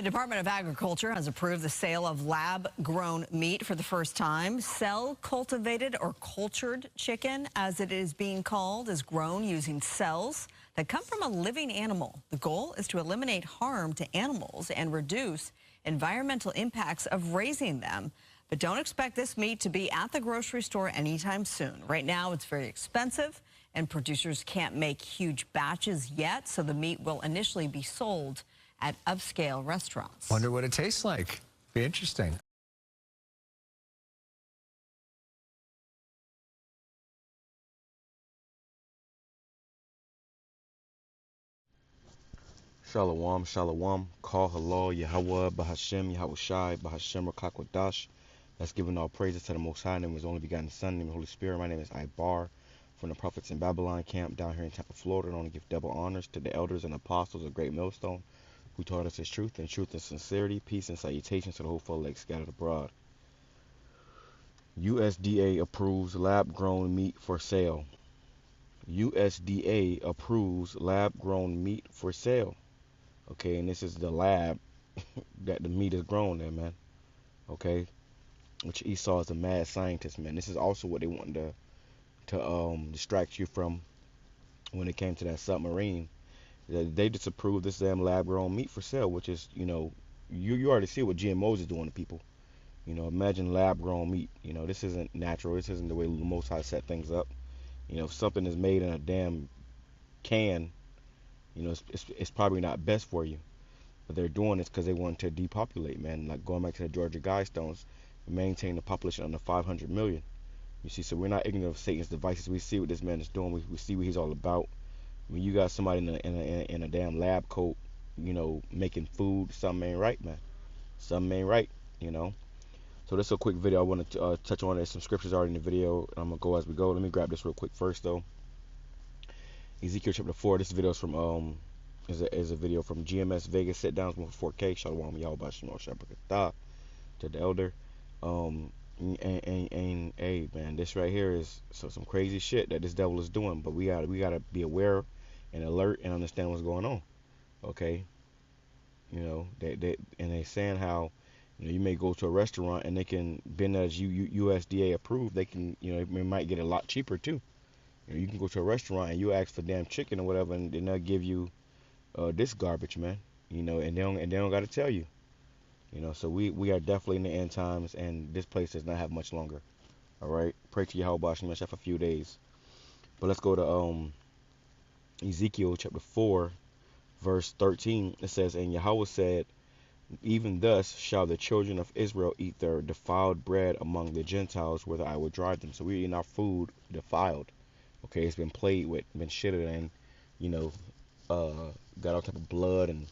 The Department of Agriculture has approved the sale of lab-grown meat for the first time. Cell-cultivated or cultured chicken, as it is being called, is grown using cells that come from a living animal. The goal is to eliminate harm to animals and reduce environmental impacts of raising them. But don't expect this meat to be at the grocery store anytime soon. Right now, it's very expensive, and producers can't make huge batches yet, so the meat will initially be sold at upscale restaurants. Wonder what it tastes like. Be interesting. Shalom, shalom. Call halal, YAHAWAH, BAHASHAM, YAHAWASHI, BAHASHAM, QADASH. That's giving all praises to the Most High, name of His only begotten Son, name of the Holy Spirit. My name is Ibar from the Prophets in Babylon camp down here in Tampa, Florida. And I want to give double honors to the elders and apostles of Great Millstone, who taught us His truth and sincerity, peace and salutations to the whole full lake scattered abroad. USDA approves lab-grown meat for sale. USDA approves lab-grown meat for sale. Okay, and this is the lab that the meat is grown in, man. Okay, which Esau is a mad scientist, man. This is also what they wanted to distract you from when it came to that submarine. They disapproved this damn lab-grown meat for sale, which is, you already see what GMOs is doing to people. Imagine lab-grown meat. This isn't natural. This isn't the way the Most High set things up. If something is made in a damn can, it's probably not best for you. But they're doing this because they want to depopulate, man. Like going back to the Georgia Guidestones, maintain the population under 500 million. You see, so we're not ignorant of Satan's devices. We see what this man is doing. We see what he's all about. When you got somebody in a damn lab coat, making food, something ain't right, man. Something ain't right, So this is a quick video. I want to touch on. There's some scriptures already in the video. I'm gonna go as we go. Let me grab this real quick first, though. Ezekiel chapter 4. This video is from is a video from GMS Vegas sit downs 4K. Shalom, YAHAWASHI, to the elder. And hey, man, this right here is some crazy shit that this devil is doing. But we gotta be aware and alert and understand what's going on. Okay, they saying how you may go to a restaurant and they can, being as USDA approved, they can it might get a lot cheaper too. You can go to a restaurant and you ask for damn chicken or whatever, and they'll give you this garbage, man. And they don't got to tell you. So we are definitely in the end times, and this place does not have much longer. All right, pray to Yahweh for a few days. But let's go to Ezekiel chapter 4, verse 13. It says, "And Yahweh said, even thus shall the children of Israel eat their defiled bread among the Gentiles, whither I will drive them." So we're eating our food defiled. Okay, it's been played with, been shitted in, got all type of blood and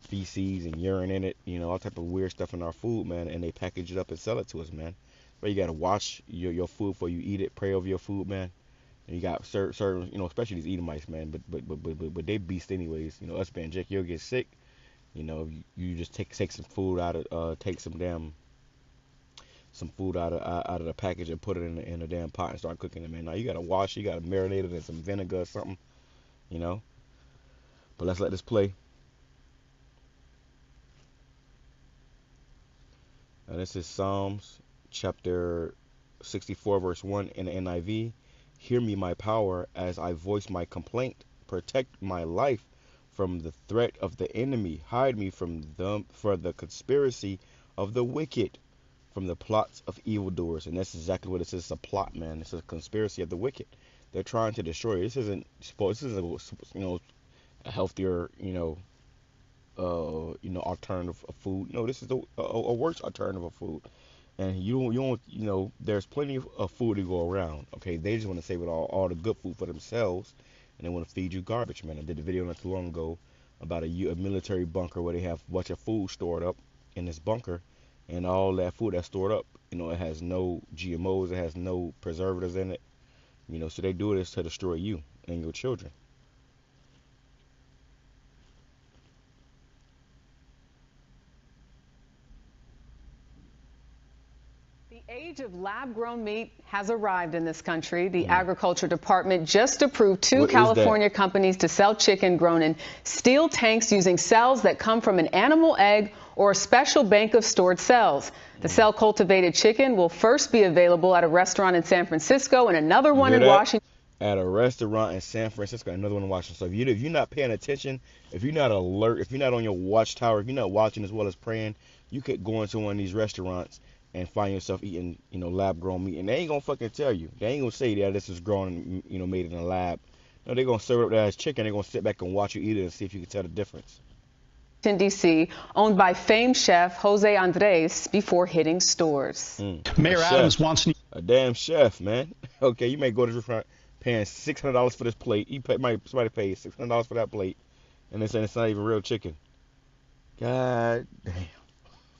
feces and urine in it, all type of weird stuff in our food, man, and they package it up and sell it to us, man. But you gotta wash your food before you eat it, pray over your food, man. And you got certain, especially these Edomites, man, but they beast anyways. Us being Jake, you'll get sick. You just take some food out of take some food out of the package and put it in a damn pot and start cooking it, man. Now you gotta wash, you gotta marinate it in some vinegar or something, But let's let this play. Now this is Psalms chapter 64 verse 1 in the NIV. "Hear me, my power, as I voice my complaint. Protect my life from the threat of the enemy. Hide me from the conspiracy of the wicked, from the plots of evildoers." And that's exactly what it is. It's a plot, man. It's a conspiracy of the wicked. They're trying to destroy you. This isn't a healthier, alternative of food. No, this is a worse alternative of food. And you don't, there's plenty of food to go around. Okay, they just want to save it all the good food for themselves, and they want to feed you garbage, man. I did a video not too long ago about a military bunker where they have a bunch of food stored up in this bunker, and all that food that's stored up, it has no GMOs, it has no preservatives in it, so they do this to destroy you and your children. The Age of lab-grown meat has arrived in this country. The Agriculture Department just approved two California companies to sell chicken grown in steel tanks using cells that come from an animal egg or a special bank of stored cells. The cell-cultivated chicken will first be available at a restaurant in San Francisco and another one in Washington. At a restaurant in San Francisco, another one in Washington. So if you're not paying attention, if you're not alert, if you're not on your watchtower, if you're not watching as well as praying, you could go into one of these restaurants and find yourself eating, lab-grown meat. And they ain't gonna fucking tell you. They ain't gonna say that this is grown, made in a lab. No, they're gonna serve it up there as chicken. They're gonna sit back and watch you eat it and see if you can tell the difference. In D.C., owned by famed chef Jose Andres, before hitting stores. Mayor Adams wants a damn chef, man. Okay, you may go to the restaurant paying $600 for this plate. Somebody paid $600 for that plate, and they say it's not even real chicken. God damn.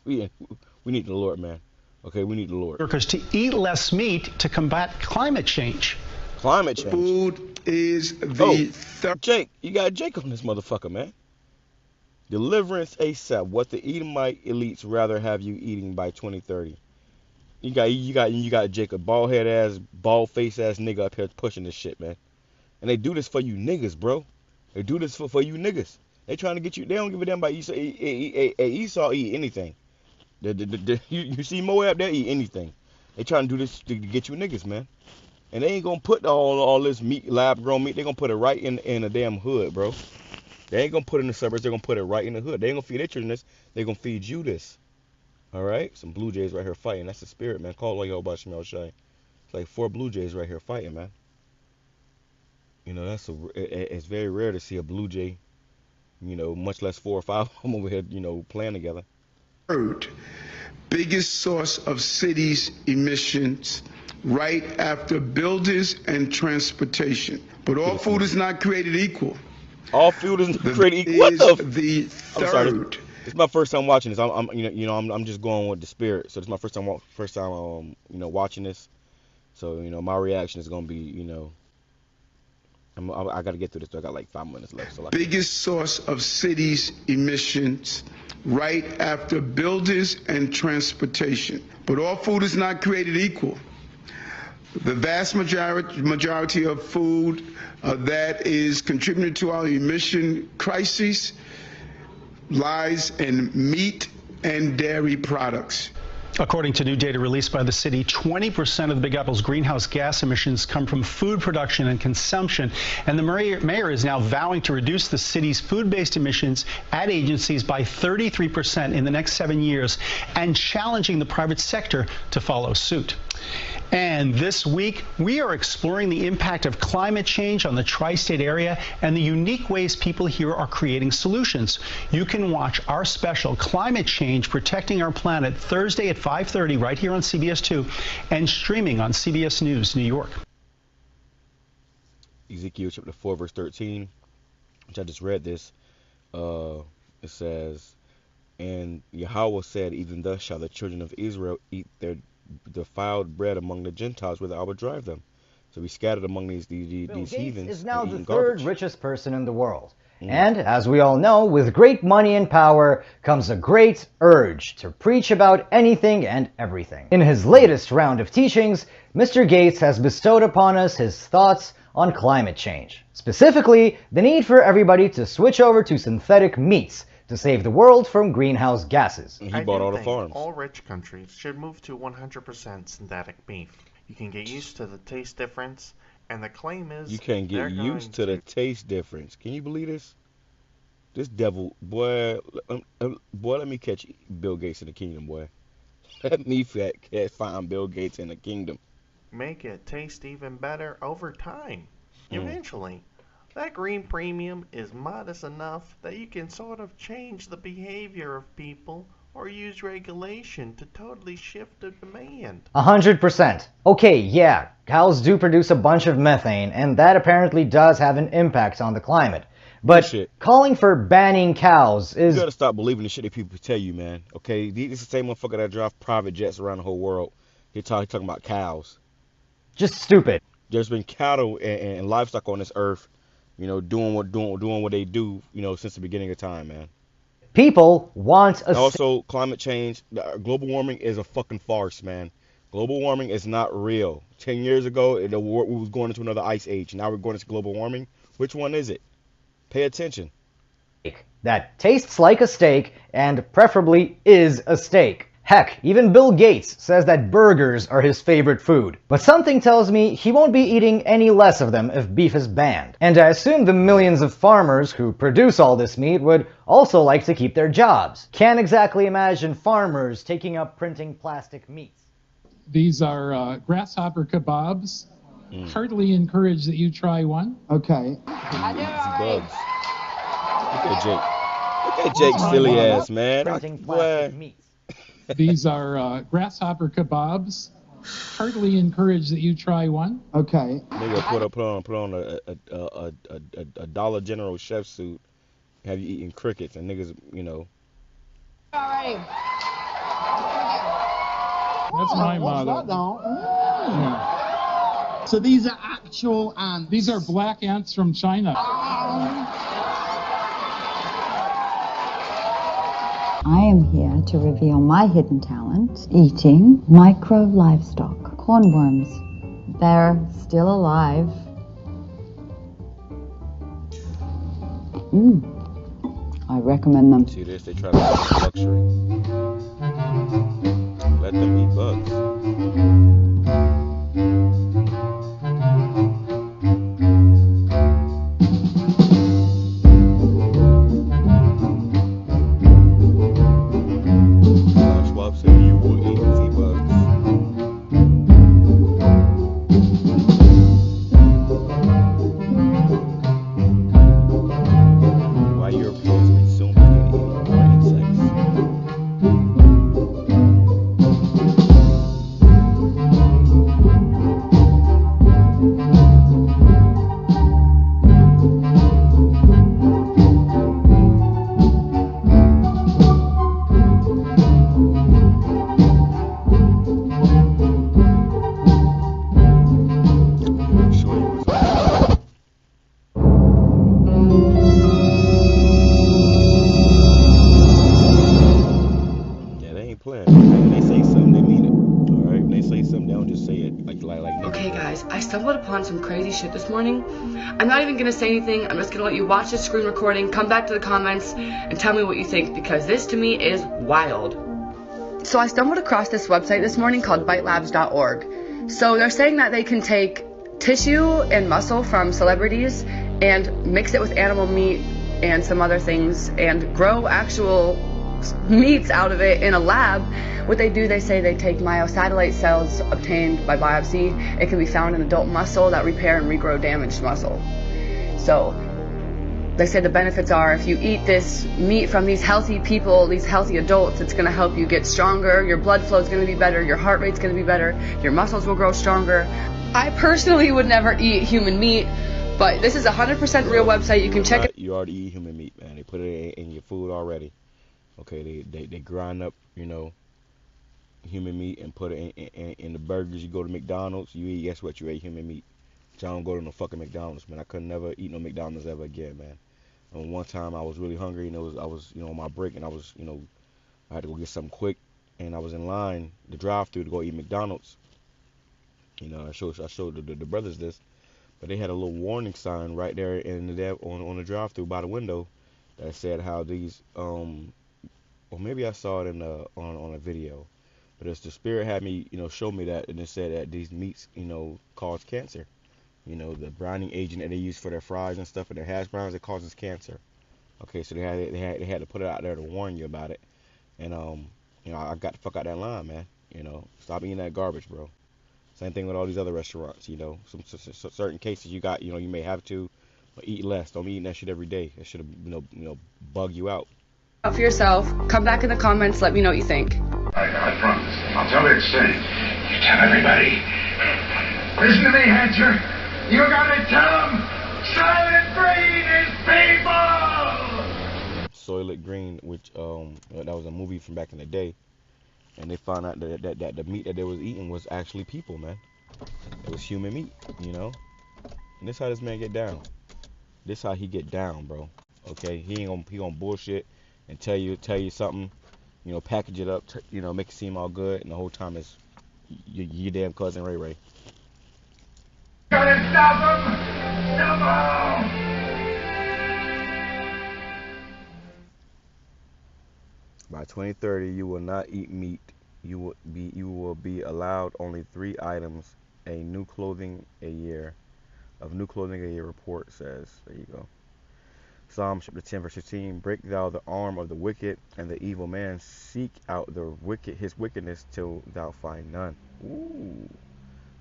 We need the Lord, man. Okay, we need the Lord. Workers to eat less meat to combat climate change. Climate change. Food is the Jake, you got Jake on this motherfucker, man. Deliverance ASAP. What the Edomite elites rather have you eating by 2030. You got Jake, a bald head ass, bald face ass nigga up here pushing this shit, man. And they do this for you niggas, bro. They do this for you niggas. They trying to get you. They don't give a damn about Esau. Esau eat anything. You see Moab, they'll eat anything. They trying to do this to get you niggas, man. And they ain't gonna put all this meat, lab grown meat. They gonna put it right in the damn hood, bro. They ain't gonna put it in the suburbs. They're gonna put it right in the hood. They ain't gonna feed their children this. They gonna feed you this. All right, some Blue Jays right here fighting. That's the spirit, man. Call YAHAWASHI. It's like 4 Blue Jays right here fighting, man. It's very rare to see a Blue Jay, much less 4 or 5 of them over here, playing together. Third biggest source of cities emissions, right after buildings and transportation. But all food is not created equal. All food is created equal. What the third? I'm sorry. It's my first time watching this. I'm just going with the spirit. So this is my first time watching this. So my reaction is gonna be I gotta get through this. So I got like 5 minutes left. So biggest source of cities emissions, right after buildings and transportation. But all food is not created equal. The vast majority of food that is contributing to our emission crises lies in meat and dairy products. According to new data released by the city, 20% of the Big Apple's greenhouse gas emissions come from food production and consumption. And the mayor is now vowing to reduce the city's food-based emissions at agencies by 33% in the next 7 years and challenging the private sector to follow suit. And this week, we are exploring the impact of climate change on the tri-state area and the unique ways people here are creating solutions. You can watch our special Climate Change Protecting Our Planet Thursday at 5:30 right here on CBS 2 and streaming on CBS News New York. Ezekiel chapter 4 verse 13, which I just read this. It says, and Yahweh said, even thus shall the children of Israel eat their defiled bread among the Gentiles, whither I would drive them. So we scattered among these heathens. Is now the third richest person in the world. And as we all know, with great money and power comes a great urge to preach about anything and everything. In his latest round of teachings, Mr. Gates has bestowed upon us his thoughts on climate change. Specifically, the need for everybody to switch over to synthetic meats to save the world from greenhouse gases. He bought all the farms. All rich countries should move to 100% synthetic beef. You can get used to the taste difference, and the claim is you can get used to the taste difference. Can you believe this? This devil, boy, let me catch Bill Gates in the kingdom, boy. Let me find Bill Gates in the kingdom. Make it taste even better over time. Eventually. That green premium is modest enough that you can sort of change the behavior of people or use regulation to totally shift the demand. 100%. Okay, yeah, cows do produce a bunch of methane, and that apparently does have an impact on the climate. But calling for banning cows is... You gotta stop believing the shit that people tell you, man. Okay, this is the same motherfucker that drive private jets around the whole world. He's talking about cows. Just stupid. There's been cattle and livestock on this earth, doing what they do, since the beginning of time, man. People want a... Also, climate change, global warming is a fucking farce, man. Global warming is not real. 10 years ago, we was going into another ice age. Now we're going into global warming. Which one is it? Pay attention. That tastes like a steak and preferably is a steak. Heck, even Bill Gates says that burgers are his favorite food. But something tells me he won't be eating any less of them if beef is banned. And I assume the millions of farmers who produce all this meat would also like to keep their jobs. Can't exactly imagine farmers taking up printing plastic meats. These are grasshopper kebabs. Heartily encourage that you try one. Okay. Bugs. Look at Jake. Look at Jake's silly ass, man. Printing plastic meats. These are grasshopper kebabs. Heartily encourage that you try one. Okay. Nigga put on a Dollar General chef suit, have you eating crickets, and niggas, you know. All right. That's my motto. So these are actual ants. These are black ants from China. I am here to reveal my hidden talent, eating micro livestock, cornworms. They're still alive. I recommend them. See this? They try to make luxury. Let them eat bugs. I stumbled upon some crazy shit this morning. I'm not even gonna say anything. I'm just gonna let you watch this screen recording, come back to the comments, and tell me what you think, because this to me is wild. So I stumbled across this website this morning called bitelabs.org. So they're saying that they can take tissue and muscle from celebrities and mix it with animal meat and some other things and grow actual meats out of it in a lab. What they do, they say they take myosatellite cells obtained by biopsy. It can be found in adult muscle that repair and regrow damaged muscle. So they say the benefits are, if you eat this meat from these healthy people, these healthy adults, it's going to help you get stronger, your blood flow is going to be better, your heart rate's going to be better, your muscles will grow stronger. I personally would never eat human meat, but this is a 100% real website. You can check it. You already eat human meat, man. They put it in your food already. Okay, they grind up, you know, human meat and put it in the burgers. You go to McDonald's, you eat, guess what? You ate human meat. So I don't go to no fucking McDonald's, man. I could never eat no McDonald's ever again, man. And one time I was really hungry, and I was, you know, on my break, and I was, you know, I had to go get something quick, and I was in line, the drive-thru, to go eat McDonald's. You know, I showed the brothers this, but they had a little warning sign right there on the drive-thru by the window that said how these, or maybe I saw it on a video, but it's the Spirit had me, you know, show me that, and it said that these meats, you know, cause cancer. You know, the browning agent that they use for their fries and stuff and their hash browns, it causes cancer. Okay, so they had to put it out there to warn you about it. And you know, I got the fuck out that line, man. You know, stop eating that garbage, bro. Same thing with all these other restaurants. You know, some certain cases you got, you know, you may have to eat less. Don't be eating that shit every day. That should, you know, bug you out. For yourself, come back in the comments, let me know what you think. I promise. I'll tell it straight. You tell everybody. Listen to me, Hatcher. You gotta tell them Soylent Green is people! Soylent Green, which that was a movie from back in the day, and they found out that the meat that they was eating was actually people, man. It was human meat, you know. And this how this man get down. This how he get down, bro. Okay, he gonna bullshit and tell you something, you know, package it up, you know, make it seem all good, and the whole time it's Your damn cousin Ray Ray. Gotta stop him! Stop him! By 2030, you will not eat meat. You will be allowed only 3 items. A new clothing a year report says. There you go. Psalm chapter 10 verse 15. Break thou the arm of the wicked and the evil man. Seek out his wickedness till thou find none. Ooh.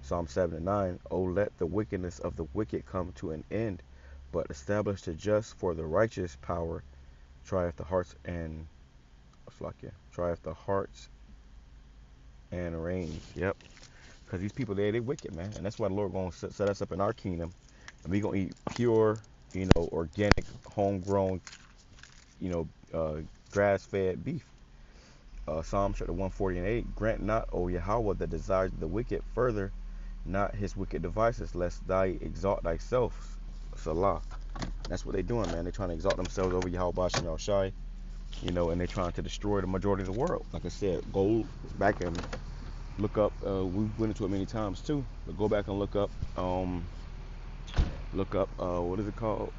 Psalm 7:9. Oh, let the wickedness of the wicked come to an end, but establish the just, for the righteous power trieth the hearts and reigns. Yep. Because these people they wicked, man, and that's why the Lord gonna set us up in our kingdom, and we gonna eat pure, organic, homegrown, grass-fed beef. Psalm chapter 140:8. Grant not, O Yahawah, the desires of the wicked, further not his wicked devices, lest thou exalt thyself. Salah. That's what they're doing, man. They're trying to exalt themselves over Yahweh BAHASHAM YAHAWASHI, and they're trying to destroy the majority of the world. Like I said, go back and look up. We went into it many times too, but go back and look up. What is it called?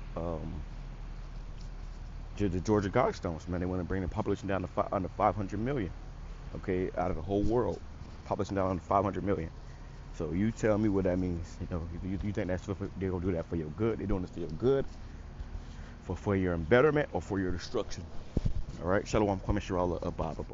The Georgia Guidestones, man. They want to bring the population down to under 500 million. Okay, out of the whole world, population down under 500 million. So you tell me what that means. You think they're gonna do that for your good? They're doing this for your good, for your embetterment, or for your destruction? All right. Shalom. Kwame Shirala, Bible.